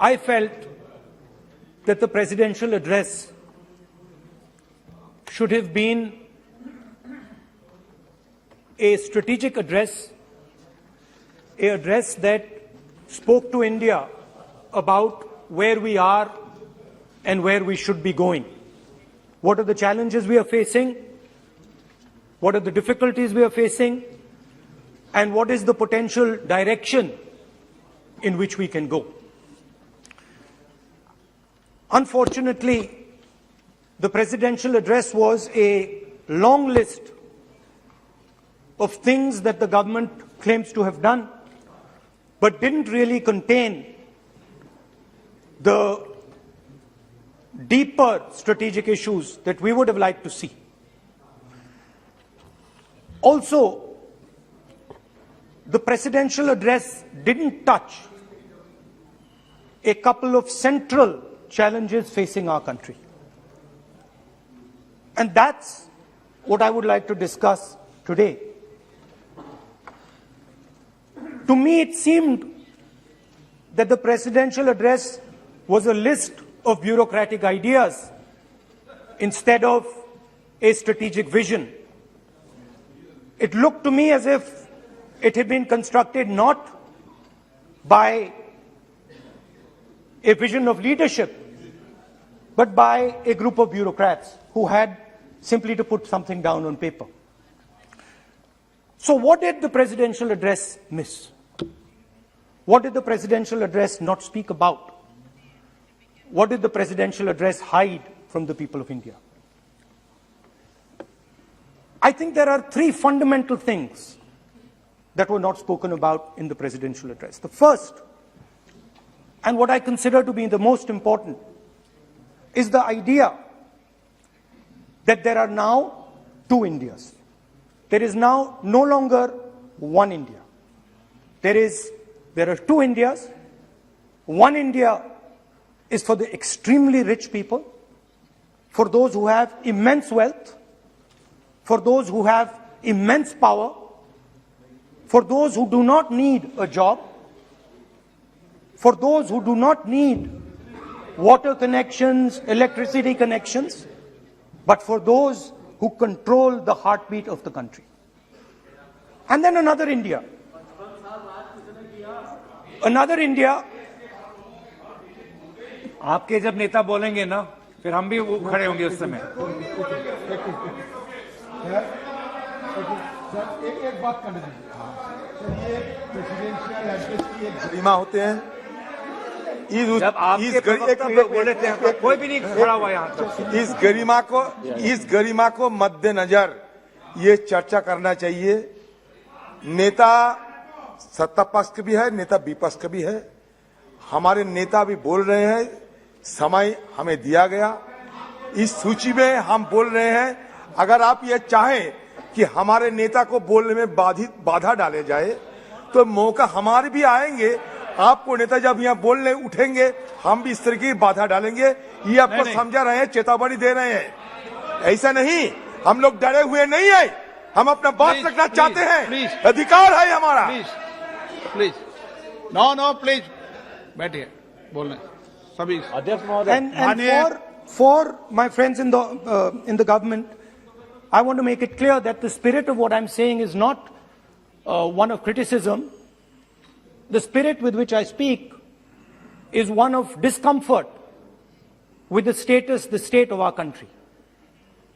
I felt that the presidential address should have been a strategic address, an address that spoke to India about where we are and where we should be going. What are the challenges we are facing? What are the difficulties we are facing? And what is the potential direction in which we can go? Unfortunately, the presidential address was a long list of things that the government claims to have done, but didn't really contain the deeper strategic issues that we would have liked to see. Also, the presidential address didn't touch a couple of central challenges facing our country. And that's what I would like to discuss today. To me, it seemed that the presidential address was a list of bureaucratic ideas instead of a strategic vision. It looked to me as if it had been constructed not by a vision of leadership, but by a group of bureaucrats who had simply to put something down on paper. So what did the presidential address miss? What did the presidential address not speak about? What did the presidential address hide from the people of India? I think there are three fundamental things that were not spoken about in the presidential address. The first, and what I consider to be the most important, is the idea that there are now two Indias. There is now no longer one India. There are two Indias. One India is for the extremely rich people, for those who have immense wealth, for those who have immense power, for those who do not need a job, for those who do not need water connections, electricity connections, but for those who control the heartbeat of the country. And then another India. Another India. आपके जब नेता बोलेंगे ना, फिर हम भी खड़े होंगे उस समय। एक बात करने दीजिए। ये प्रेसिडेंशियल एड्रेस की एक गरिमा होते हैं। जब आपके प्रवक्ता बोले थे, कोई भी नहीं खड़ा हुआ यहाँ तक। इस गरिमा को मद्देनजर ये चर्चा करना चाहिए। नेता सत्ता पक्ष के भी है, नेता विपक्ष के भी है। हमारे नेता भी बोल रहे हैं, समय हमें दिया गया। इस सूची में हम बोल रहे हैं, अगर आप ये चाहें कि हमारे नेता को बोलने में बाधा डाले जाए, तो मौका हमारे भी आएंगे। आपको नेता जब यहाँ बोलने उठेंगे, हम भी इस तरह की बाधा डालेंगे। ये आपको समझा रहे हैं, चेतावनी दे रहे हैं। ऐसा नहीं, हम लोग डरे हुए नहीं है। हम अपना बात रखना चाहते हैं, अधिकार है हमारा। प्लीज नो प्लीज बैठिए, बोलने सभी अध्यक्ष महोदय। And for my friends in the government, I want to make it clear that the spirit of what I'm saying is not one of criticism. The spirit with which I speak is one of discomfort with the state of our country.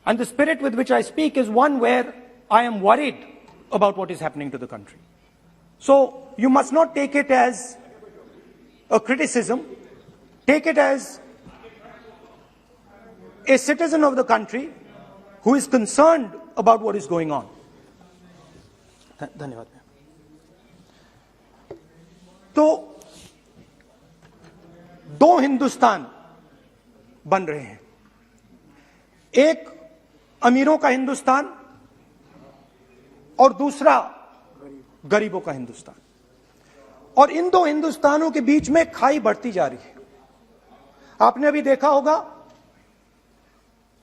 And the spirit with which I speak is one where I am worried about what is happening to the country. So you must not take it as a criticism. Take it as a citizen of the country who is concerned about what is going on. धन्यवाद। तो दो हिंदुस्तान बन रहे हैं, एक अमीरों का हिंदुस्तान और दूसरा गरीबों का हिंदुस्तान। और इन दो हिंदुस्तानों के बीच में खाई बढ़ती जा रही है। आपने अभी देखा होगा,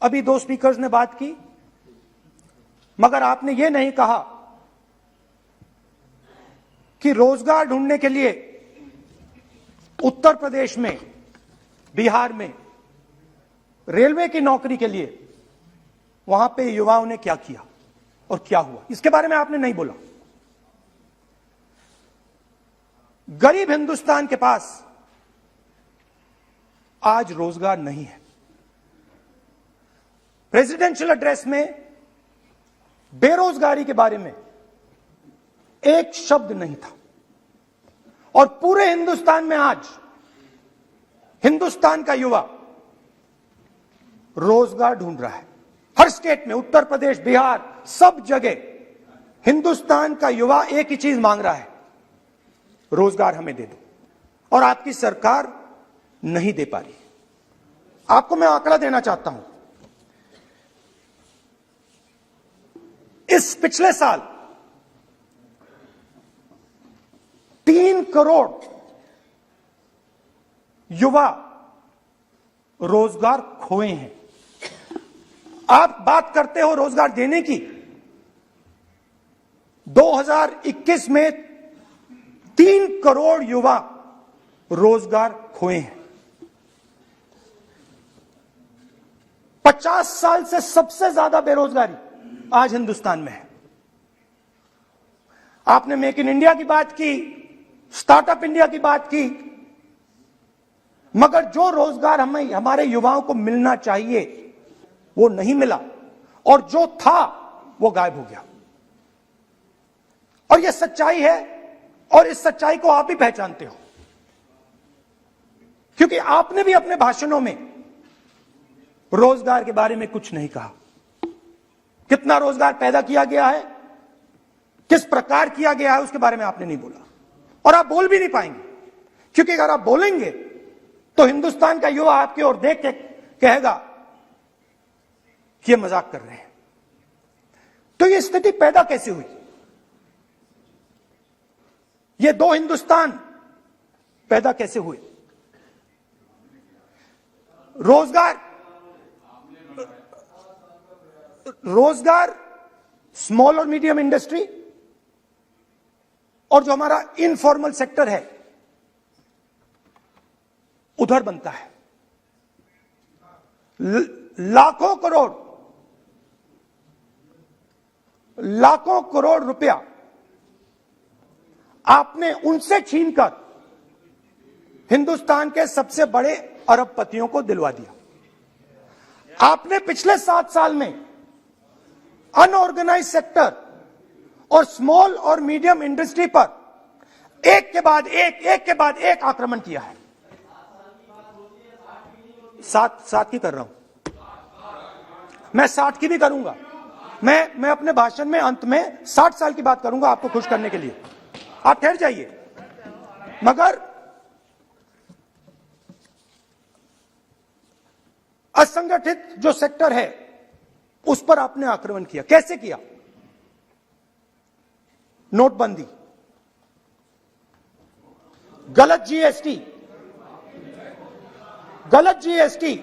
अभी दो स्पीकर्स ने बात की, मगर आपने ये नहीं कहा कि रोजगार ढूंढने के लिए उत्तर प्रदेश में, बिहार में रेलवे की नौकरी के लिए वहां पे युवाओं ने क्या किया और क्या हुआ, इसके बारे में आपने नहीं बोला। गरीब हिंदुस्तान के पास आज रोजगार नहीं है। प्रेसिडेंशियल एड्रेस में बेरोजगारी के बारे में एक शब्द नहीं था और पूरे हिंदुस्तान में आज हिंदुस्तान का युवा रोजगार ढूंढ रहा है। हर स्टेट में, उत्तर प्रदेश, बिहार, सब जगह हिंदुस्तान का युवा एक ही चीज मांग रहा है, रोजगार हमें दे दो। और आपकी सरकार नहीं दे पा रही। आपको मैं आंकड़ा देना चाहता हूं। इस पिछले साल 3 करोड़ युवा रोजगार खोए हैं। आप बात करते हो रोजगार देने की। 2021 में 3 करोड़ युवा रोजगार खोए हैं। 50 साल से सबसे ज्यादा बेरोजगारी आज हिंदुस्तान में है। आपने मेक इन इंडिया की बात की, स्टार्टअप इंडिया की बात की, मगर जो रोजगार हमें, हमारे युवाओं को मिलना चाहिए वो नहीं मिला और जो था वो गायब हो गया। और यह सच्चाई है और इस सच्चाई को आप भी पहचानते हो, क्योंकि आपने भी अपने भाषणों में रोजगार के बारे में कुछ नहीं कहा। कितना रोजगार पैदा किया गया है, किस प्रकार किया गया है, उसके बारे में आपने नहीं बोला और आप बोल भी नहीं पाएंगे, क्योंकि अगर आप बोलेंगे तो हिंदुस्तान का युवा आपकी ओर देख के कहेगा कि ये मजाक कर रहे हैं। तो ये स्थिति पैदा कैसे हुई? ये दो हिंदुस्तान पैदा कैसे हुए? रोजगार स्मॉल और मीडियम इंडस्ट्री और जो हमारा इनफॉर्मल सेक्टर है उधर बनता है। लाखों करोड़ रुपया आपने उनसे छीनकर हिंदुस्तान के सबसे बड़े अरबपतियों को दिलवा दिया। आपने पिछले 7 साल में अनऑर्गेनाइज सेक्टर और स्मॉल और मीडियम इंडस्ट्री पर एक के बाद एक आक्रमण किया है। 7 की कर रहा हूं मैं, 60 की भी करूंगा मैं अपने भाषण में अंत में 60 साल की बात करूंगा आपको खुश करने के लिए। आप ठहर जाइए। मगर असंगठित जो सेक्टर है उस पर आपने आक्रमण किया। कैसे किया? नोटबंदी, गलत जीएसटी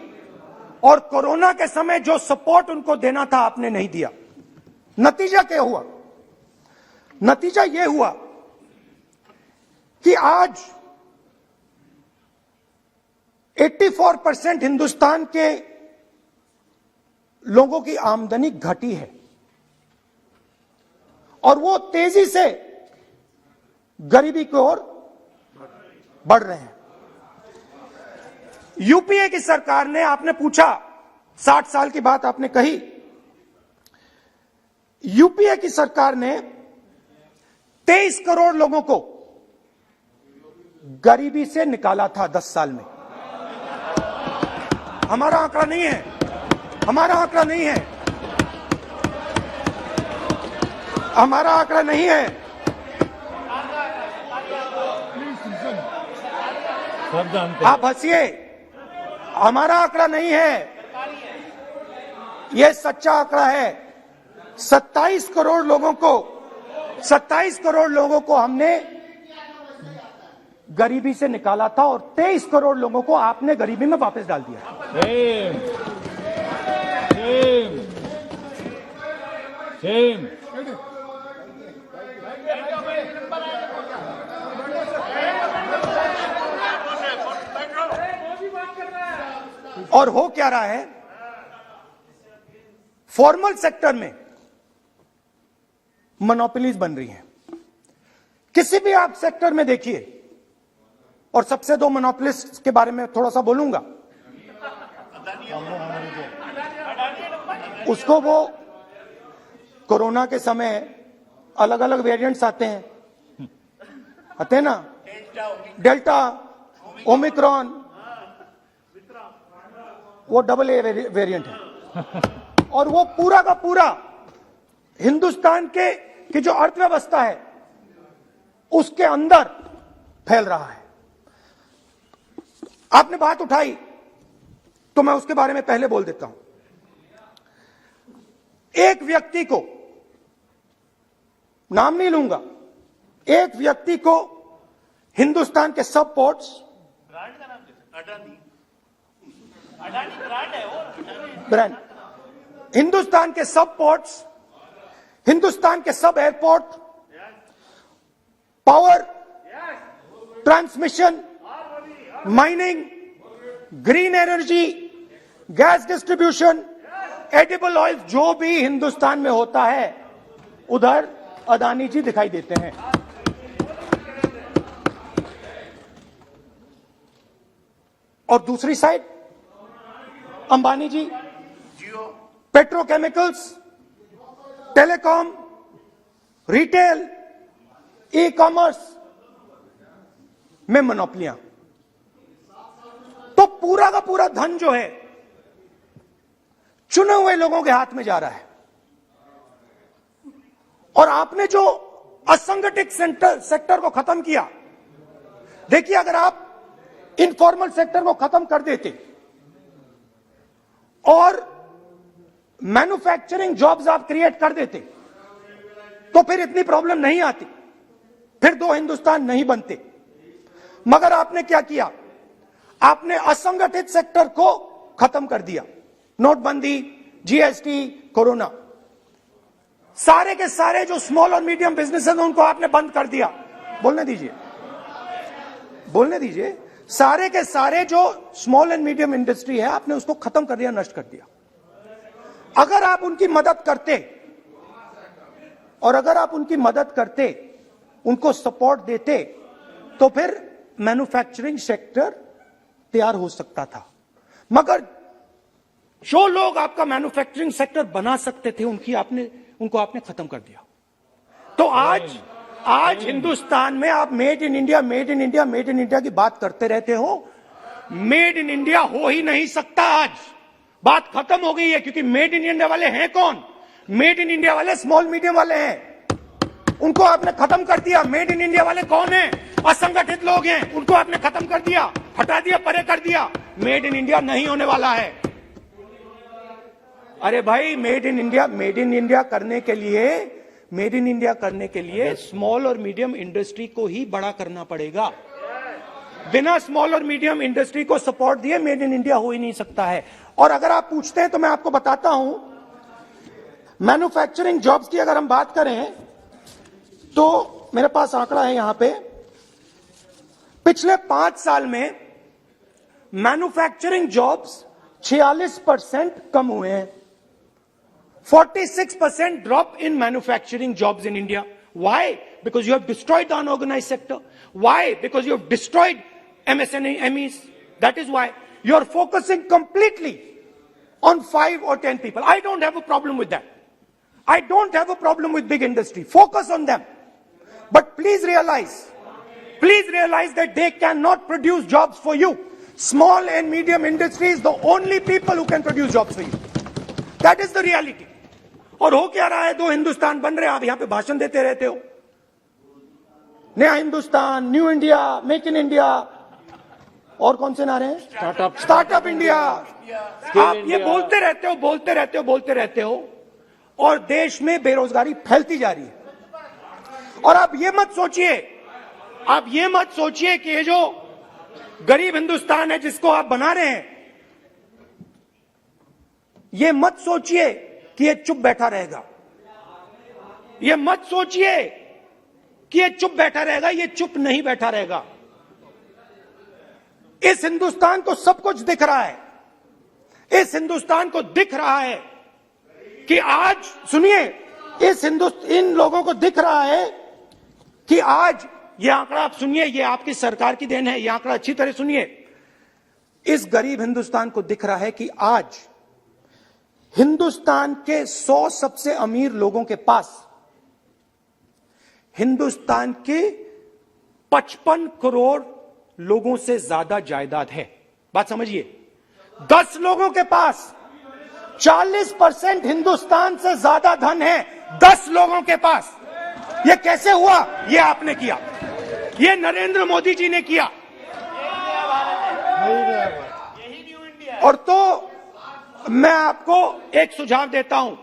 और कोरोना के समय जो सपोर्ट उनको देना था आपने नहीं दिया। नतीजा क्या हुआ? नतीजा यह हुआ कि आज 84% हिंदुस्तान के लोगों की आमदनी घटी है और वो तेजी से गरीबी की ओर बढ़ रहे हैं। यूपीए की सरकार ने, आपने पूछा 60 साल की बात आपने कही, यूपीए की सरकार ने 23 करोड़ लोगों को गरीबी से निकाला था 10 साल में। हमारा आंकड़ा नहीं है, हमारा आंकड़ा नहीं है, हमारा आंकड़ा नहीं है। आप हंसिए, हमारा आंकड़ा नहीं है, यह सच्चा आंकड़ा है। 27 करोड़ लोगों को हमने गरीबी से निकाला था और 23 करोड़ लोगों को आपने गरीबी में वापस डाल दिया। सेम। और हो क्या रहा है, फॉर्मल सेक्टर में मोनोपोलीज बन रही हैं। किसी भी आप सेक्टर में देखिए, और सबसे दो मोनोपोलिस्ट के बारे में थोड़ा सा बोलूंगा। उसको वो कोरोना के समय अलग अलग वेरिएंट्स आते हैं ना, डेल्टा, ओमिक्रॉन, वो AA वेरिएंट है, और वो पूरा का पूरा हिंदुस्तान की जो अर्थव्यवस्था है उसके अंदर फैल रहा है। आपने बात उठाई तो मैं उसके बारे में पहले बोल देता हूं। एक व्यक्ति को, नाम नहीं लूंगा, एक व्यक्ति को हिंदुस्तान के सब पोर्ट्स, ब्रांड, हिंदुस्तान के सब पोर्ट्स, हिंदुस्तान के सब airport, power, transmission, mining, green energy, gas distribution, edible oil, जो भी हिंदुस्तान में होता है उधर अदानी जी दिखाई देते हैं। और दूसरी side Ambani ji petrochemicals, telecom, retail, e commerce में मोनोपोलियां। तो पूरा का पूरा धन जो है चुने हुए लोगों के हाथ में जा रहा है। और आपने जो असंगठित सेक्टर को खत्म किया, देखिए अगर आप इनफॉर्मल सेक्टर को खत्म कर देते और मैन्युफैक्चरिंग जॉब्स आप क्रिएट कर देते तो फिर इतनी प्रॉब्लम नहीं आती, फिर दो हिंदुस्तान नहीं बनते। मगर आपने क्या किया, आपने असंगठित सेक्टर को खत्म कर दिया। नोटबंदी, जीएसटी, कोरोना, सारे के सारे जो स्मॉल और मीडियम बिजनेसेस हैं उनको आपने बंद कर दिया। बोलने दीजिए, बोलने दीजिए। सारे के सारे जो स्मॉल एंड मीडियम इंडस्ट्री है आपने उसको खत्म कर दिया, नष्ट कर दिया। अगर आप उनकी मदद करते, और अगर आप उनकी मदद करते, उनको सपोर्ट देते, तो फिर मैन्युफैक्चरिंग सेक्टर तैयार हो सकता था। मगर जो लोग आपका मैन्युफैक्चरिंग सेक्टर बना सकते थे उनको आपने खत्म कर दिया। तो आज हिंदुस्तान में आप made in India, made in India, made in India की बात करते रहते हो। मेड इन इंडिया हो ही नहीं सकता। आज बात खत्म हो गई है, क्योंकि मेड इन इंडिया वाले हैं कौन? मेड इन इंडिया वाले स्मॉल मीडियम वाले हैं, उनको आपने खत्म कर दिया। मेड इन इंडिया वाले कौन है? असंगठित लोग हैं, उनको आपने खत्म कर दिया, हटा दिया, परे कर दिया। मेड इन इंडिया नहीं होने वाला है। अरे भाई, मेड इन इंडिया करने के लिए स्मॉल और मीडियम इंडस्ट्री को ही बड़ा करना पड़ेगा। बिना स्मॉल और मीडियम इंडस्ट्री को सपोर्ट दिए मेड इन इंडिया हो ही नहीं सकता है। और अगर आप पूछते हैं तो मैं आपको बताता हूं, मैन्युफैक्चरिंग जॉब्स की अगर हम बात करें तो मेरे पास आंकड़ा है यहां पे, पिछले 5 साल में मैन्युफैक्चरिंग जॉब्स 46% कम हुए हैं। 46% drop in manufacturing jobs in India. Why? Because you have destroyed the unorganized sector. Why? Because you have destroyed MSMEs. That is why you are focusing completely on 5 or 10 people. I don't have a problem with that. I don't have a problem with big industry. Focus on them. But please realize that they cannot produce jobs for you. Small and medium industry is the only people who can produce jobs for you. That is the reality. और हो क्या रहा है, दो हिंदुस्तान बन रहे हैं। आप यहां पे भाषण देते रहते हो, नया Hindustan, new India, make in India, और कौन से नारे हैं? Startup India. आप ये बोलते रहते हो और देश में बेरोजगारी फैलती जा रही है। और आप ये मत सोचिए कि ये जो गरीब हिंदुस्तान है जिसको आप बना रहे हैं, ये मत सोचिए कि ये चुप बैठा रहेगा। ये मत सोचिए कि ये चुप बैठा रहेगा, ये चुप नहीं बैठा रहेगा। इस हिंदुस्तान को सब कुछ दिख रहा है। इस हिंदुस्तान को दिख रहा है कि आज, सुनिए, इन लोगों को दिख रहा है कि आज ये आंकड़ा, आप सुनिए, ये आपकी सरकार की देन है, ये आंकड़ा अच्छी तरह सुनिए। इस गरीब हिंदुस्तान को दिख रहा है कि आज हिंदुस्तान के 100 सबसे अमीर लोगों के पास हिंदुस्तान के 55 करोड़ लोगों से ज्यादा जायदाद है। बात समझिए, 10 लोगों के पास 40% हिंदुस्तान से ज्यादा धन है, 10 लोगों के पास। यह कैसे हुआ? यह आपने किया, यह नरेंद्र मोदी जी ने किया। और तो मैं आपको एक सुझाव देता हूं,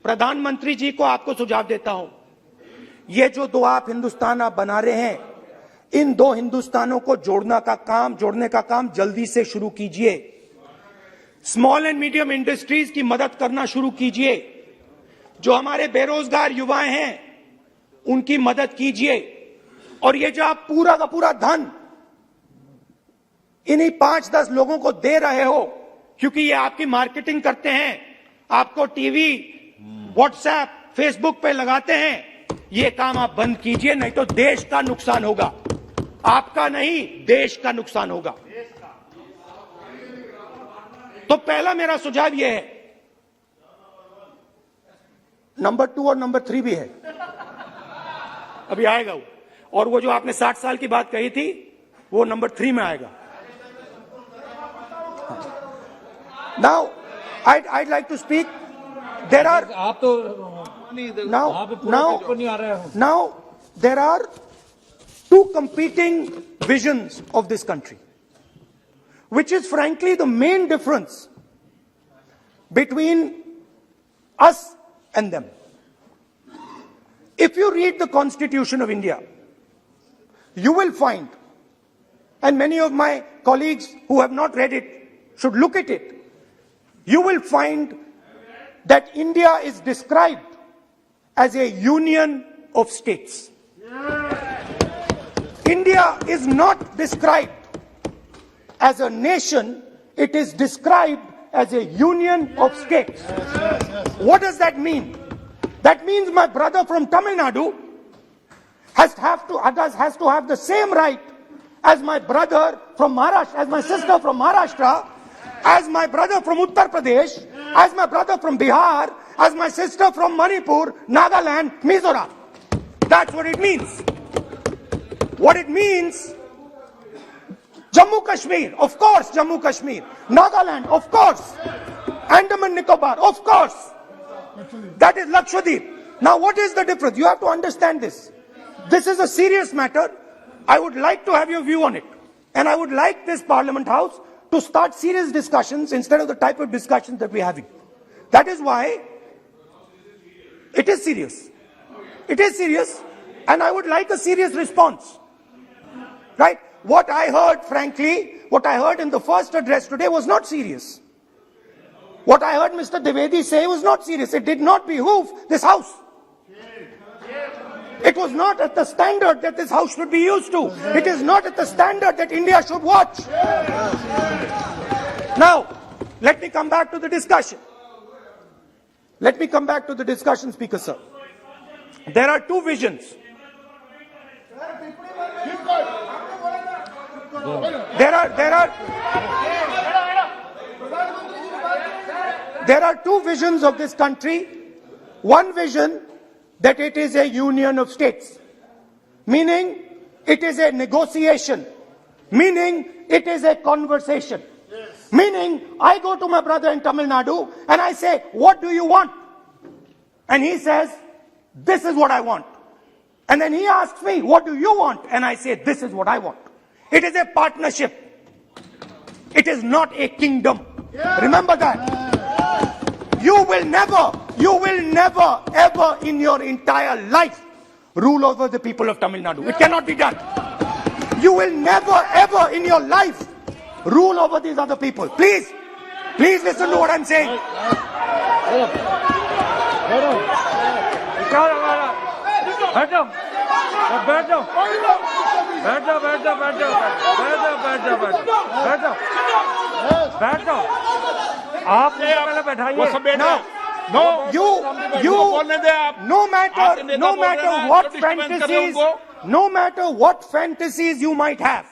प्रधानमंत्री जी को आपको सुझाव देता हूं, ये जो दो आप हिंदुस्तान आप बना रहे हैं, इन दो हिंदुस्तानों को जोड़ने का काम जल्दी से शुरू कीजिए। स्मॉल एंड मीडियम इंडस्ट्रीज की मदद करना शुरू कीजिए। जो हमारे बेरोजगार युवाएं हैं उनकी मदद कीजिए। और ये जो आप पूरा का पूरा धन इन्हीं 5-10 लोगों को दे रहे हो, क्योंकि ये आपकी मार्केटिंग करते हैं, आपको टीवी, व्हाट्सएप, फेसबुक पे लगाते हैं, ये काम आप बंद कीजिए, नहीं तो देश का नुकसान होगा। आपका नहीं, देश का नुकसान होगा। तो पहला मेरा सुझाव यह है, नंबर 2 और नंबर 3 भी है, अभी आएगा वो। और वो जो आपने 60 साल की बात कही थी, वो नंबर 3 में आएगा। Now, I'd like to speak. There are आप तो now there are two competing visions of this country, which is frankly the main difference between us and them. If you read the Constitution of India, you will find, and many of my colleagues who have not read it should look at it, you will find that India is described as a union of states. India is not described as a nation, it is described as a union of states. What does that mean? That means my brother from Tamil Nadu has to have the same right as my brother from Maharashtra, as my sister from Maharashtra, as my brother from Uttar Pradesh, as my brother from Bihar, as my sister from Manipur, Nagaland, Mizoram. That's what it means. What it means, Jammu Kashmir, of course, Jammu Kashmir, Nagaland, of course, Andaman Nicobar, of course. That is Lakshadweep. Now what is the difference? You have to understand this. This is a serious matter. I would like to have your view on it. And I would like this Parliament House to start serious discussions instead of the type of discussions that we're having. That is why it is serious. It is serious, and I would like a serious response. Right? What I heard, frankly, what I heard in the first address today was not serious. What I heard Mr. Dwivedi say was not serious. It did not behoove this House. It was not at the standard that this House should be used to. It is not at the standard that India should watch. Now, let me come back to the discussion. Let me come back to the discussion, Speaker Sir. There are two visions. There are two visions of this country. One vision that it is a union of states, meaning it is a negotiation, meaning it is a conversation, meaning I go to my brother in Tamil Nadu and I say, what do you want? And he says, this is what I want. And then he asks me, what do you want? And I say, this is what I want. It is a partnership. It is not a kingdom. Remember that. You will never, ever in your entire life rule over the people of Tamil Nadu. It cannot be done. You will never, ever in your life rule over these other people. Please listen to what I'm saying. आप मुझे पहले बैठाइए। वो सब बैठ Now, गए। No you, बोलने दे आप। no आपके नेता matter बोल रहे हैं, what क्यों disturbance कर रहे हो fantasies, उनको? no matter what fantasies you might have,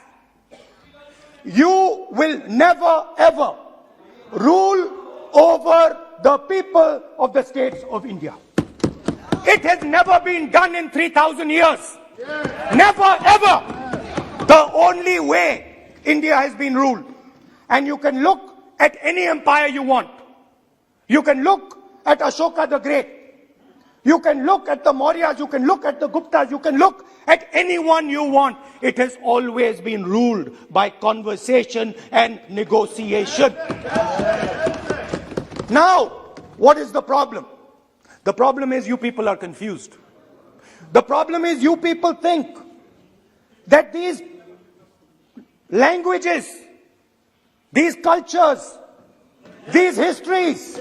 you will never ever rule over the people of the states of India. It has never been done in 3,000 years. Never ever. The only way India has been ruled. And you can look at any empire you want. You can look at Ashoka the Great. You can look at the Mauryas, you can look at the Guptas, you can look at anyone you want. It has always been ruled by conversation and negotiation. Now, what is the problem? The problem is you people are confused. The problem is you people think that these languages, these cultures, these histories,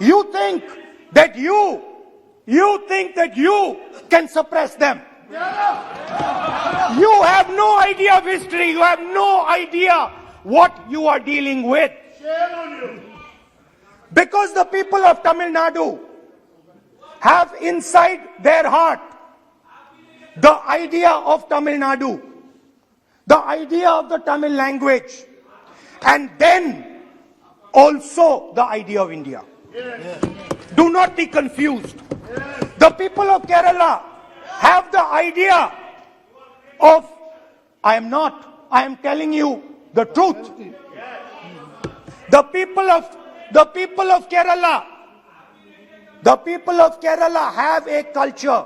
you think that you can suppress them. You have no idea of history. You have no idea what you are dealing with. Because the people of Tamil Nadu have inside their heart the idea of Tamil Nadu, the idea of the Tamil language, and then also the idea of India. Do not be confused. The people of Kerala have the idea of, I am telling you the truth. The people of Kerala have a culture.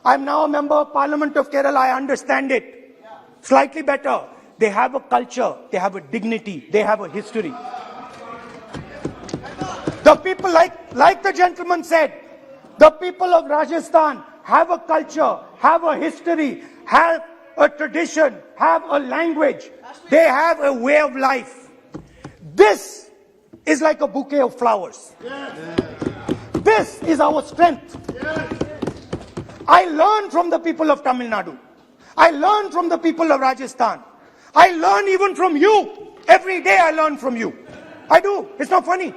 I am now a member of Parliament of Kerala. I understand it slightly better. They have a culture, they have a dignity, they have a history. The people, like the gentleman said, the people of Rajasthan have a culture, have a history, have a tradition, have a language. They have a way of life. This is like a bouquet of flowers. This is our strength. I learn from the people of Tamil Nadu. I learn from the people of Rajasthan. I learn even from you. Every day I learn from you. I do. It's not funny.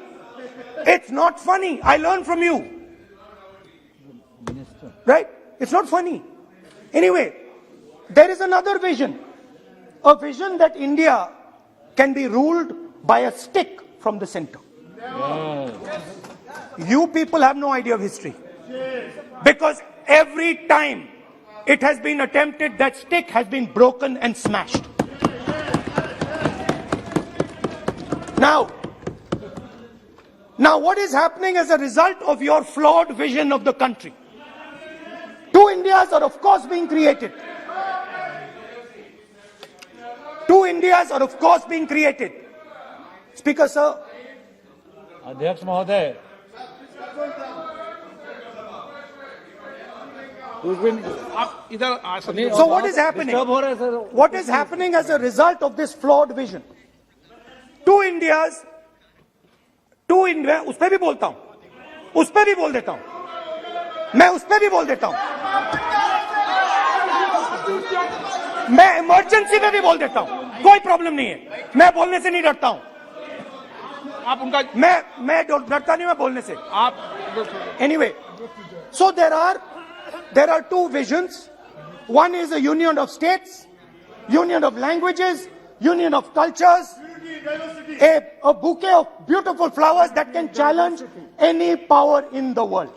It's not funny. I learn from you. Right? It's not funny. Anyway, there is another vision. A vision that India can be ruled by a stick from the center. You people have no idea of history. Because every time it has been attempted, that stick has been broken and smashed. Now what is happening as a result of your flawed vision of the country? Two Indias are of course being created. Two Indias are of course being created. Speaker sir. अध्यक्ष महोदय, आप इधर आ सकते So what is happening? Disturb हो रहे हैं sir. What is happening as a result of this flawed vision? Two Indias, उस पे भी बोलता हूं, उस पे भी बोल देता हूं, मैं उस पे भी बोल देता हूं, मैं इमरजेंसी पे भी बोल देता हूं, कोई प्रॉब्लम नहीं है, मैं बोलने से नहीं डरता हूं, आप उनका मैं डरता नहीं, मैं बोलने से। आप Anyway, so there are two visions. One is a union of states, union of languages, union of cultures, a bouquet of beautiful flowers that can challenge any power in the world.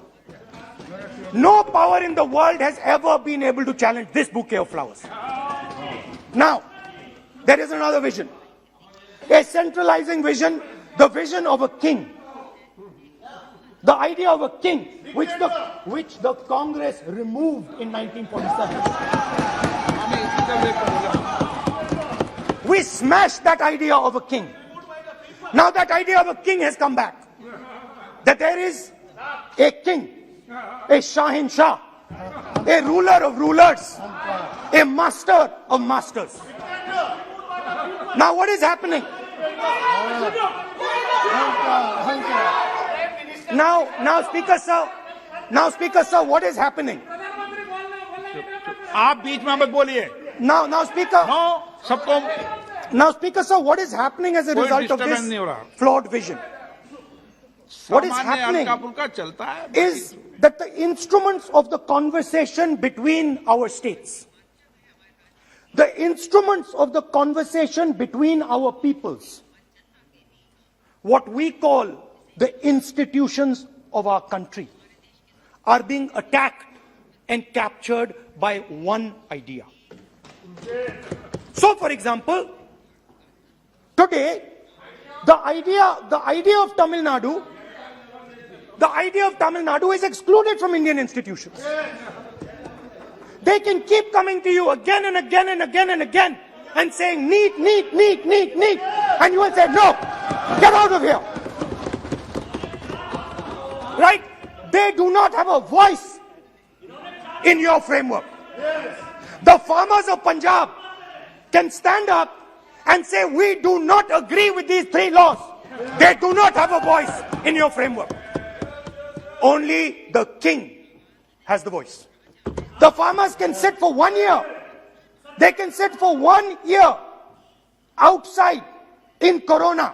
No power in the world has ever been able to challenge this bouquet of flowers. Now, there is another vision. A centralizing vision, the vision of a king. The idea of a king, which the Congress removed in 1947. We smashed that idea of a king. Now that idea of a king has come back. That there is a king, a Shahin Shah, a ruler of rulers, a master of masters. Now what is happening? Now Speaker sir, what is happening? आप बीच में मत बोलिए। Now Speaker. No, सबको Now, Speaker sir, what is happening as a कोई result of disturbance this नहीं हो रहा। flawed vision What is सामान्य happening हल्का फुल्का चलता है। is that the instruments of the conversation between our states, the instruments of the conversation between our peoples, what we call the institutions of our country, are being attacked and captured by one idea. So, for example, today, the idea of Tamil Nadu is excluded from Indian institutions. They can keep coming to you again and again and again and again and saying need, and you will say no, get out of here. Right? They do not have a voice in your framework. The farmers of Punjab can stand up and say we do not agree with these 3 laws. They do not have a voice in your framework. Only the king has the voice. The farmers can sit for 1 year. They can sit for 1 year outside in Corona.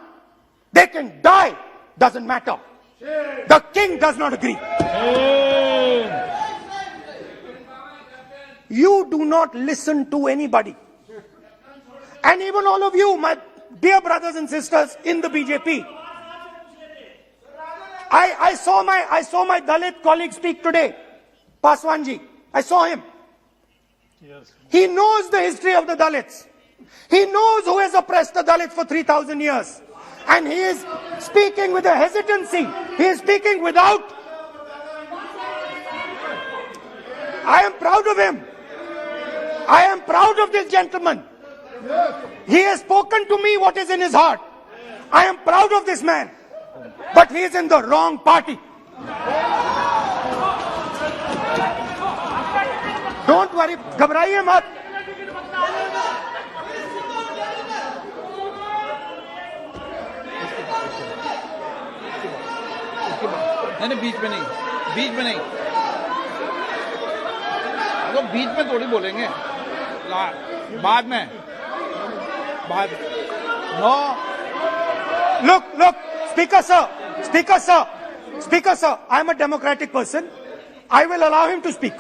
They can die. Doesn't matter. The king does not agree. You do not listen to anybody. And even all of you, my dear brothers and sisters in the BJP, I saw my Dalit colleague speak today, Paswanji. I saw him. Yes. He knows the history of the Dalits. He knows who has oppressed the Dalits for 3,000 years. And he is speaking with a hesitancy. He is speaking without. I am proud of him. I am proud of this gentleman. He has spoken to me what is in his heart. I am proud of this man. But he is in the wrong party. Don't worry, घबराइए मत. नहीं, बीच में नहीं, तो बीच में थोड़ी बोलेंगे, बाद में, no. Look, Speaker sir, I am a democratic person. I will allow him to speak.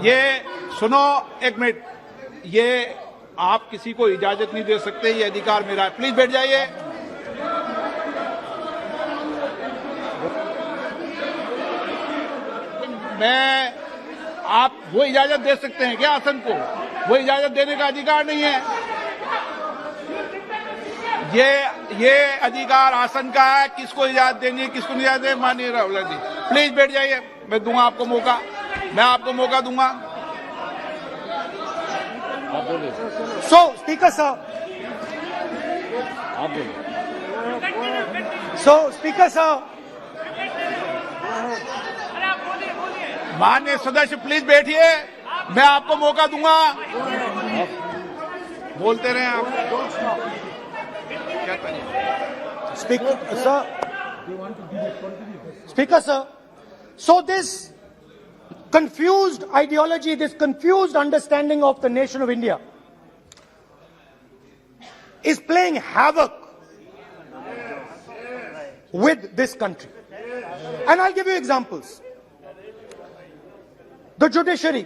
ये सुनो एक मिनट, ये आप किसी को इजाजत नहीं दे सकते, ये अधिकार मेरा है। प्लीज बैठ जाइए। मैं, आप वो इजाजत दे सकते हैं क्या आसन को? वो इजाजत देने का अधिकार नहीं है। ये अधिकार आसन का है, किसको इजाजत देनी है, किसको नहीं इजाजत देनी। माननीय राहुल गांधी, प्लीज बैठ जाइए, मैं दूंगा आपको मौका, मैं आपको मौका दूंगा। So, Speaker sir. माननीय सदस्य प्लीज बैठिए, मैं आपको मौका दूंगा। बोलते रहे आप। Speaker sir, so this confused ideology, this confused understanding of the nation of India is playing havoc with this country. And I'll give you examples. The judiciary,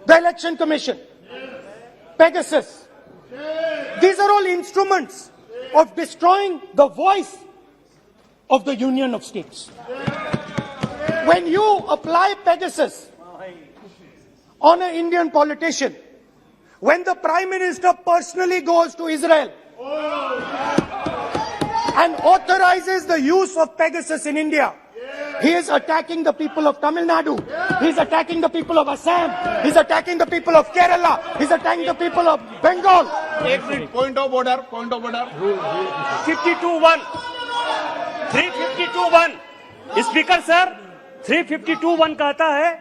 the election commission, Pegasus, these are all instruments of destroying the voice of the Union of States. When you apply Pegasus on an Indian politician, when the Prime Minister personally goes to Israel and authorizes the use of Pegasus in India, he is attacking the people of Tamil Nadu, he is attacking the people of Assam, he is attacking the people of Kerala, he is attacking the people of Bengal. Point of order. 352(1). Speaker sir, 352(1) कहता है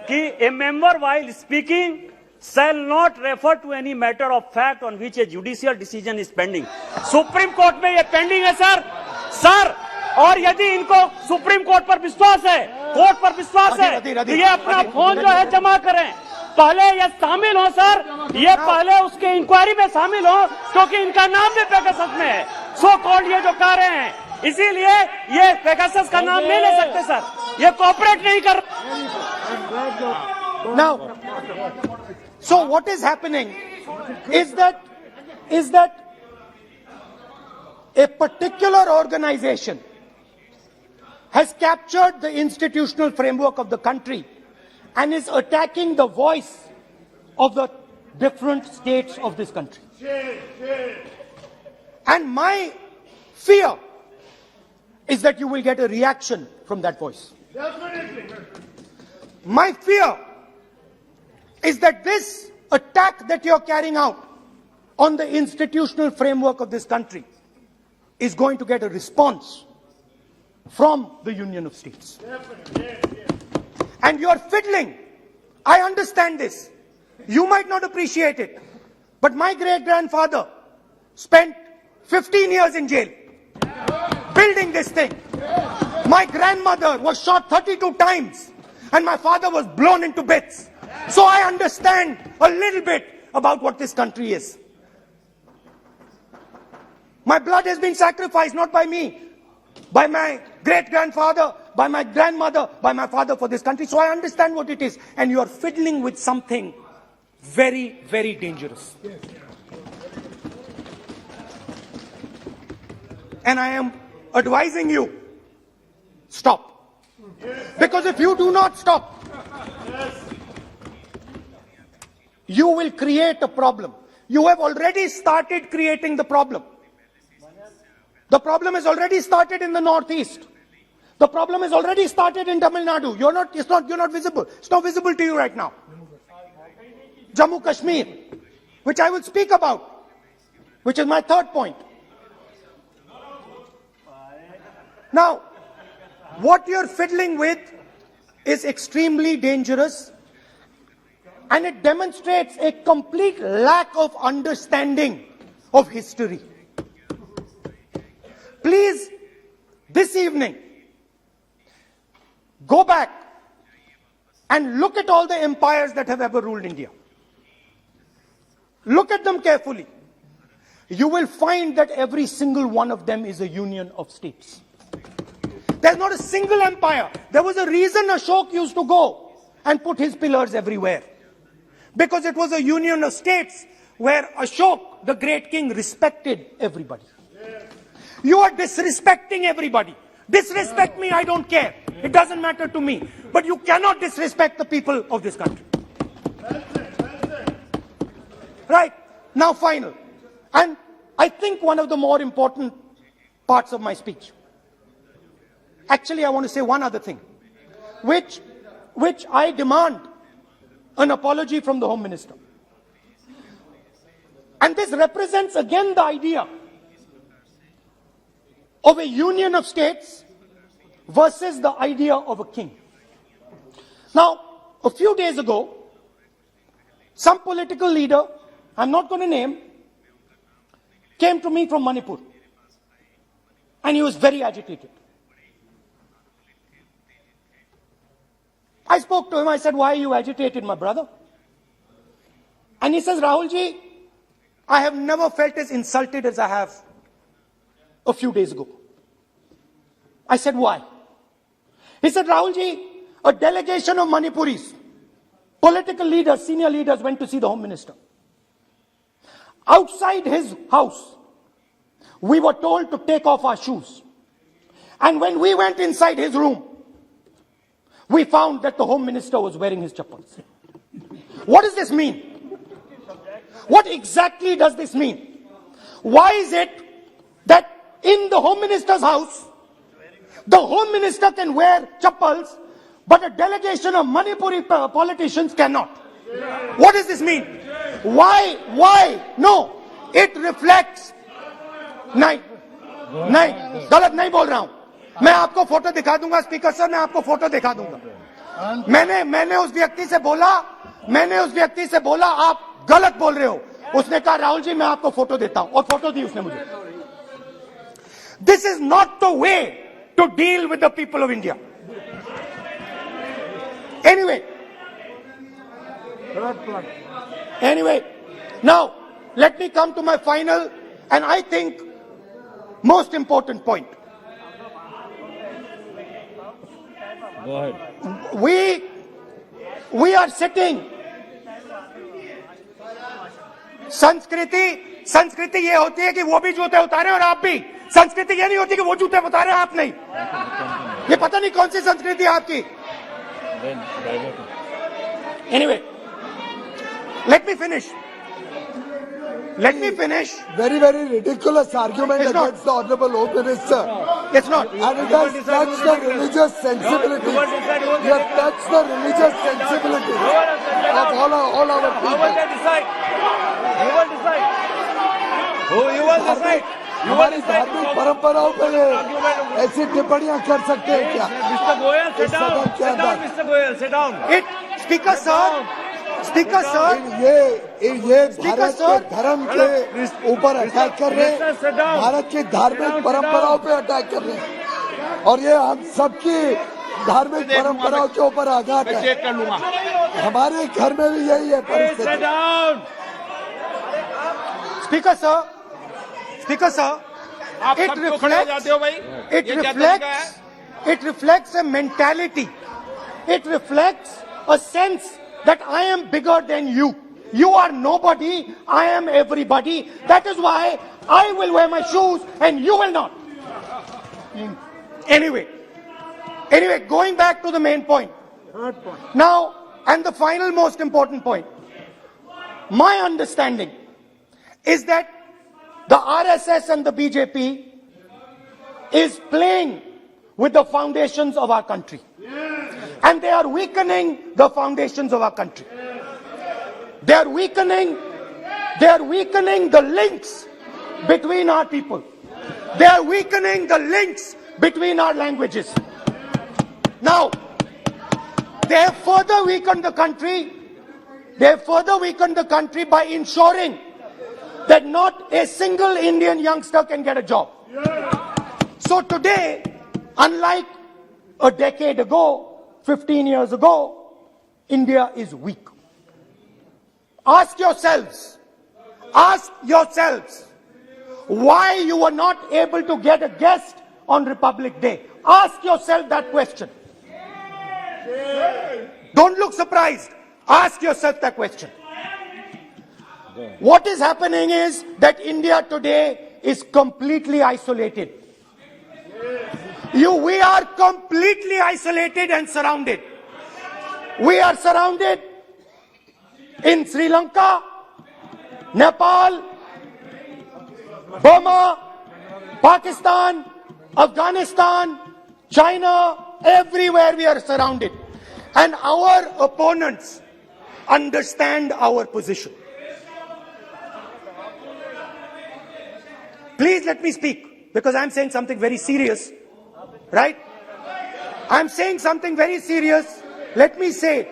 कि a member while speaking shall not refer to any matter of fact on which a judicial decision is pending. Supreme court में ये pending है sir, और यदि इनको supreme court पर विश्वास है, कोर्ट पर विश्वास है, तो ये अपना फोन जो है जमा करें, पहले ये शामिल हो सर, ये पहले उसके इंक्वायरी में शामिल हो, क्योंकि इनका नाम भी पेगासस में है। सो कॉल्ड ये जो कह रहे हैं, इसीलिए ये पेगासस का नाम नहीं ले सकते सर, ये कोऑपरेट नहीं कर। Now, so what is happening is that a particular organization has captured the institutional framework of the country and is attacking the voice of the different states of this country. And my fear is that you will get a reaction from that voice. My fear is that this attack that you're carrying out on the institutional framework of this country is going to get a response from the Union of States. And you're fiddling. I understand this. You might not appreciate it. But my great-grandfather spent 15 years in jail building this thing. My grandmother was shot 32 times and my father was blown into bits. So I understand a little bit about what this country is. My blood has been sacrificed, not by me, by my great-grandfather, by my grandmother, by my father for this country. So I understand what it is. And you are fiddling with something very, very dangerous. And I am advising you, stop. Because if you do not stop, you will create a problem. You have already started creating the problem. The problem has already started in the northeast. The problem has already started in Tamil Nadu. You're not visible. It's not visible to you right now. Jammu Kashmir, which I will speak about, which is my third point. Now, what you're fiddling with is extremely dangerous, and it demonstrates a complete lack of understanding of history. Please, this evening, go back and look at all the empires that have ever ruled India. Look at them carefully. You will find that every single one of them is a union of states. There's not a single empire. There was a reason Ashok used to go and put his pillars everywhere. Because it was a union of states where Ashok, the great king, respected everybody. You are disrespecting everybody. Disrespect me, I don't care. It doesn't matter to me. But you cannot disrespect the people of this country. Right. Now, final. And I think one of the more important parts of my speech. Actually, I want to say one other thing, which I demand an apology from the Home Minister. And this represents again the idea of a union of states versus the idea of a king. Now, a few days ago, some political leader, I'm not going to name, came to me from Manipur. And he was very agitated. I spoke to him, I said, why are you agitated, my brother? And he says, Rahul ji, I have never felt as insulted as I have a few days ago. I said, why? He said, Rahul ji, a delegation of Manipuris, political leaders, senior leaders went to see the Home Minister. Outside his house, we were told to take off our shoes. And when we went inside his room, we found that the Home Minister was wearing his chappals. What does this mean? What exactly does this mean? Why is it that in the Home Minister's house, the Home Minister can wear chappals, but a delegation of Manipuri politicians cannot? What does this mean? Why? No. It reflects. नहीं, गलत नहीं बोल रहा हूं. मैं आपको photo दिखा दूंगा स्पीकर सर, मैं आपको फोटो दिखा दूंगा. मैंने उस व्यक्ति से बोला आप गलत बोल रहे हो. उसने कहा राहुल जी मैं आपको फोटो देता हूं, और फोटो दी उसने मुझे. This is not the way to deal with the people of India. Anyway, Anyway, now let me come to my final and I think most important point. Go ahead. We are sitting. संस्कृति ये होती है कि वो भी जूते उतारे और आप भी. संस्कृति ये नहीं होती कि वो जूते उतारे आप नहीं. ये पता नहीं कौन सी संस्कृति है आपकी. Anyway, let me finish. Very, very ridiculous argument It's not. against the Honorable Home Minister. It's not. And it has touched the religious sensibility. You have touched the religious sensibility of all our Who will people. decide? You will decide. You will decide. You will हमारी decide. धार्मिक परंपराओं पे ये ऐसी टिप्पणियां कर सकते हैं क्या? Mr. Goyal, sit इस down. सदन के Sit down, अंदर Mr. Goyal, sit down. Speaker sir, ये भारत के धर्म के ऊपर अटैक कर रहे हैं, भारत की धार्मिक परंपराओं पे अटैक कर रहे हैं और ये हम सबकी धार्मिक परंपराओं के ऊपर आघात मैं है. चेक कर लूंगा. हमारे घर में भी यही है Sit परिस्थिति. down. Speaker sir, आप it सब क्यों खड़े हो जाते हो भाई? it ये क्या तरीका है? reflects a mentality. It reflects a sense that I am bigger than you. You are nobody, I am everybody. That is why I will wear my shoes and you will not. Anyway, going back to the main point. Now, and the final most important point. My understanding is that the RSS and the BJP is playing with the foundations of our country. And they are weakening the foundations of our country. They are weakening the links between our people. They are weakening the links between our languages. Now, they have further weakened the country. They have further weakened the country by ensuring that not a single Indian youngster can get a job. So today, unlike a decade ago, 15 years ago, India is weak. Ask yourselves, why you were not able to get a guest on Republic Day. Ask yourself that question. Don't look surprised. Ask yourself that question. What is happening is that India today is completely isolated. We are completely isolated and surrounded. We are surrounded in Sri Lanka, Nepal, Burma, Pakistan, Afghanistan, China, everywhere we are surrounded. And our opponents understand our position. Please let me speak, because I'm saying something very serious, right? I'm saying something very serious. Let me say,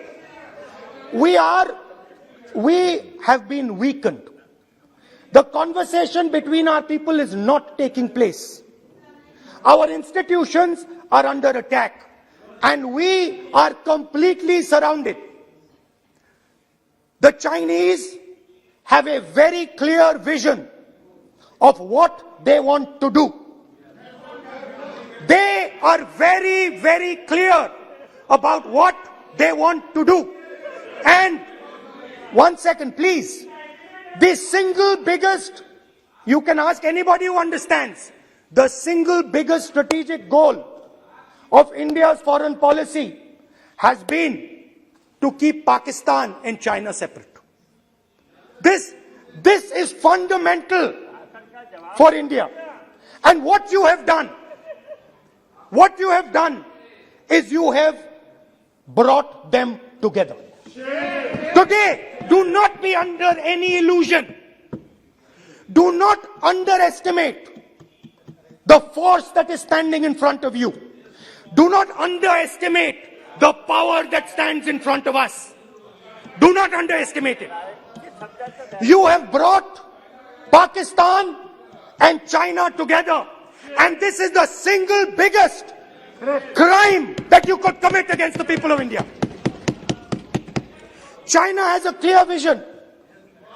we have been weakened. The conversation between our people is not taking place. Our institutions are under attack, and we are completely surrounded. The Chinese have a very clear vision of what they want to do. They are very, very clear about what they want to do. And one second, please. The single biggest, you can ask anybody who understands, the single biggest strategic goal of India's foreign policy has been to keep Pakistan and China separate. This is fundamental for India. And what you have done is you have brought them together. Today, do not be under any illusion. Do not underestimate the force that is standing in front of you. Do not underestimate the power that stands in front of us. Do not underestimate it. You have brought Pakistan and China together, and this is the single biggest crime that you could commit against the people of India. China has a clear vision.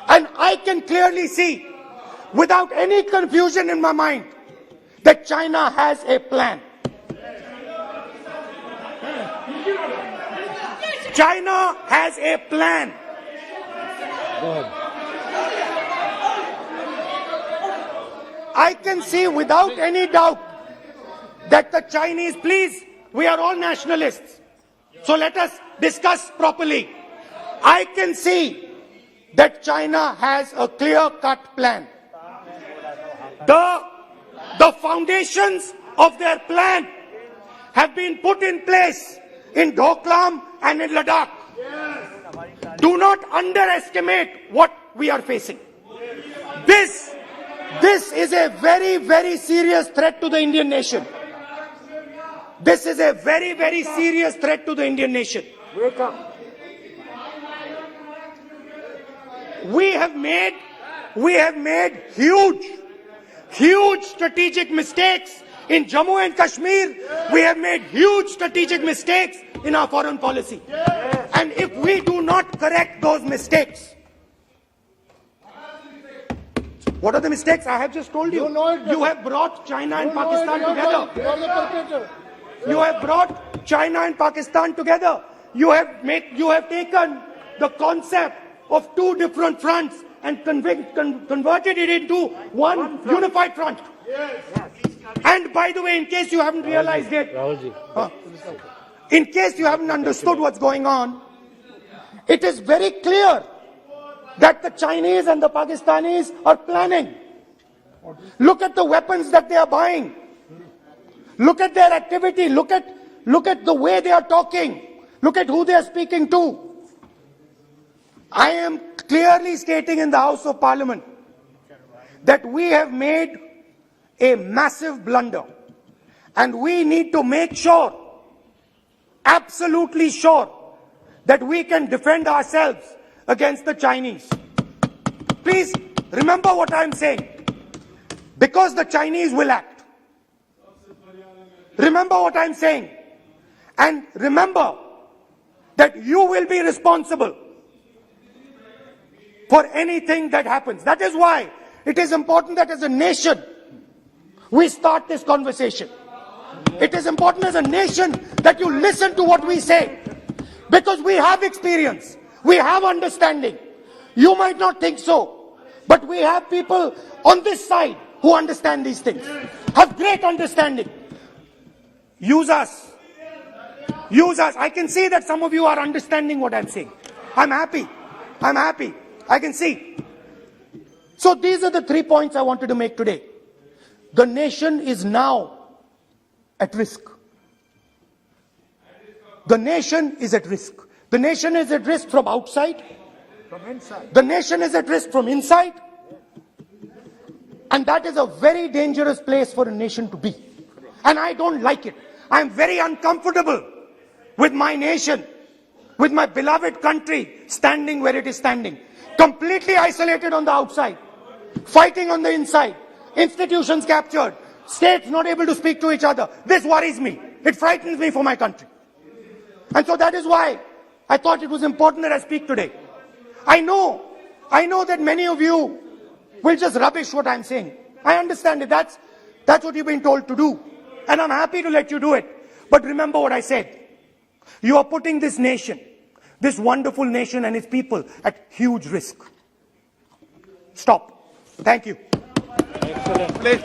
And I can clearly see, without any confusion in my mind, that China has a plan. China has a plan. I can see without any doubt that the Chinese, please, we are all nationalists, so let us discuss properly. I can see that China has a clear-cut plan. The foundations of their plan have been put in place in Doklam and in Ladakh. Do not underestimate what we are facing. This is a very, very serious threat to the Indian nation. This is a very, very serious threat to the Indian nation. We have made huge strategic mistakes in Jammu and Kashmir. We have made huge strategic mistakes in our foreign policy. And if we do not correct those mistakes, what are the mistakes? I have just told you. You have brought China and Pakistan together. You have brought China and Pakistan together. You have taken the concept of two different fronts and converted it into one unified front. And by the way, in case you haven't realized it, in case you haven't understood what's going on, it is very clear that the Chinese and the Pakistanis are planning. Look at the weapons that they are buying. Look at their activity. Look at the way they are talking. Look at who they are speaking to. I am clearly stating in the House of Parliament that we have made a massive blunder, and we need to make sure, absolutely sure, that we can defend ourselves against the Chinese. Please remember what I am saying, because the Chinese will act. Remember what I am saying, and remember that you will be responsible for anything that happens. That is why it is important that as a nation we start this conversation. It is important as a nation that you listen to what we say, because we have experience, we have understanding. You might not think so, but we have people on this side who understand these things, have great understanding. Use us. Use us. I can see that some of you are understanding what I'm saying. I'm happy. I can see. So these are the 3 points I wanted to make today. The nation is now at risk. The nation is at risk. The nation is at risk from outside. From inside. The nation is at risk from inside. And that is a very dangerous place for a nation to be. And I don't like it. I'm very uncomfortable with my nation, with my beloved country standing where it is standing. Completely isolated on the outside, fighting on the inside, institutions captured, states not able to speak to each other. This worries me. It frightens me for my country. And so that is why I thought it was important that I speak today. I know that many of you will just rubbish what I'm saying. I understand it. That's what you've been told to do. And I'm happy to let you do it. But remember what I said. You are putting this nation, this wonderful nation and its people at huge risk. Stop. Thank you. Please,